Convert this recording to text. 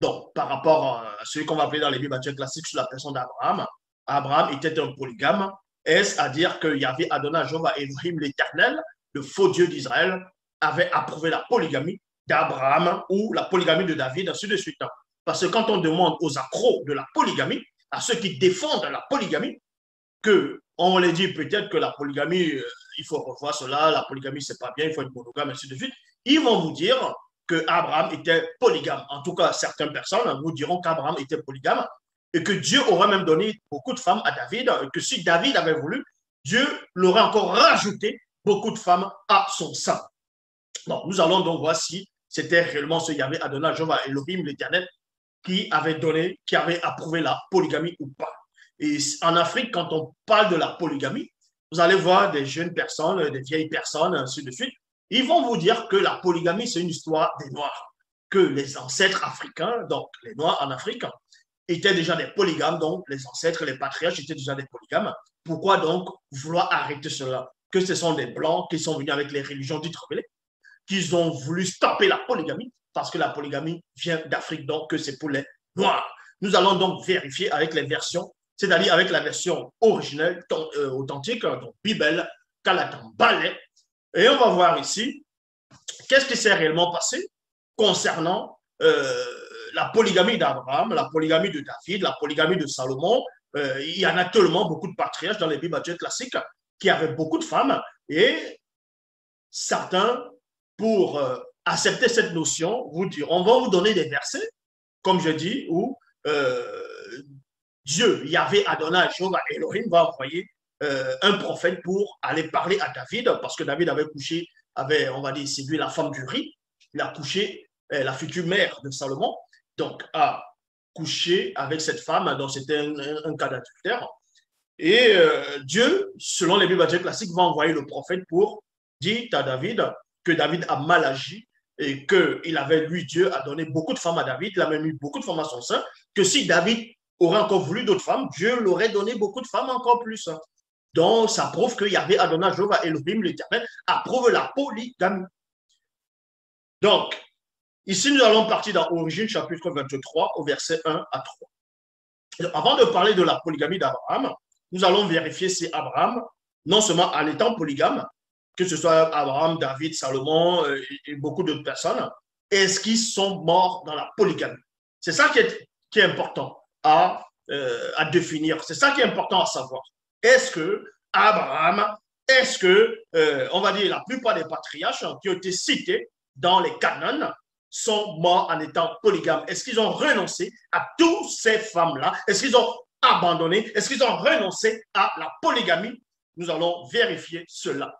Donc, par rapport à ce qu'on va appeler dans les Bibles classiques sur la personne d'Abraham, Abraham était un polygame. Est-ce à dire que Yahvé Adonai Jéhovah Elohim l'Éternel, le faux Dieu d'Israël, avait approuvé la polygamie d'Abraham ou la polygamie de David, ainsi de suite. Parce que quand on demande aux accros de la polygamie, à ceux qui défendent la polygamie, que on les dit peut-être que la polygamie, il faut revoir cela, la polygamie, c'est pas bien, il faut être monogame, ainsi de suite. Ils vont vous dire que Abraham était polygame. En tout cas, certaines personnes vous diront qu'Abraham était polygame et que Dieu aurait même donné beaucoup de femmes à David, et que si David avait voulu, Dieu l'aurait encore rajouté beaucoup de femmes à son sein. Donc, nous allons donc voir si c'était réellement ce Yahvé Adonai Jéhovah Elohim l'Éternel qui avait donné, qui avait approuvé la polygamie ou pas. Et en Afrique, quand on parle de la polygamie, vous allez voir des jeunes personnes, des vieilles personnes, ainsi de suite. Ils vont vous dire que la polygamie, c'est une histoire des Noirs, que les ancêtres africains, donc les Noirs en Afrique, étaient déjà des polygames, donc les ancêtres, les patriarches étaient déjà des polygames. Pourquoi donc vouloir arrêter cela? Que ce sont des Blancs qui sont venus avec les religions dites rebelles, qu'ils ont voulu stopper la polygamie, parce que la polygamie vient d'Afrique, donc que c'est pour les Noirs. Nous allons donc vérifier avec les versions, c'est-à-dire avec la version originelle, authentique, donc Bible, Calatan, Ballet. Et on va voir ici, qu'est-ce qui s'est réellement passé concernant la polygamie d'Abraham, la polygamie de David, la polygamie de Salomon. Il y en a tellement beaucoup de patriarches dans les Bibles classiques qui avaient beaucoup de femmes et certains, pour accepter cette notion, vous diront, on va vous donner des versets, comme je dis, où Dieu, Yahvé Adonai, Jéhovah Elohim, va envoyer un prophète pour aller parler à David, parce que David avait couché, avait, on va dire, séduit la femme d'Uri, il a couché la future mère de Salomon, donc a couché avec cette femme, donc c'était un cas d'adultère. Et Dieu, selon les Bibles classiques, va envoyer le prophète pour dire à David que David a mal agi et qu'il avait, lui, Dieu, a donné beaucoup de femmes à David, il a même eu beaucoup de femmes à son sein, que si David aurait encore voulu d'autres femmes, Dieu l'aurait donné beaucoup de femmes encore plus. Donc, ça prouve qu'il y avait Adonai Jéhovah Elohim, l'Éternel, approuve la polygamie. Donc, ici, nous allons partir dans Origine, chapitre 23, au verset 1 à 3. Donc, avant de parler de la polygamie d'Abraham, nous allons vérifier si Abraham, non seulement en étant polygame, que ce soit Abraham, David, Salomon et beaucoup d'autres personnes, est-ce qu'ils sont morts dans la polygamie? C'est ça qui est important à définir. C'est ça qui est important à savoir. Est-ce que Abraham, est-ce que, on va dire, la plupart des patriarches qui ont été cités dans les canons sont morts en étant polygames? Est-ce qu'ils ont renoncé à toutes ces femmes-là? Est-ce qu'ils ont abandonné? Est-ce qu'ils ont renoncé à la polygamie? Nous allons vérifier cela.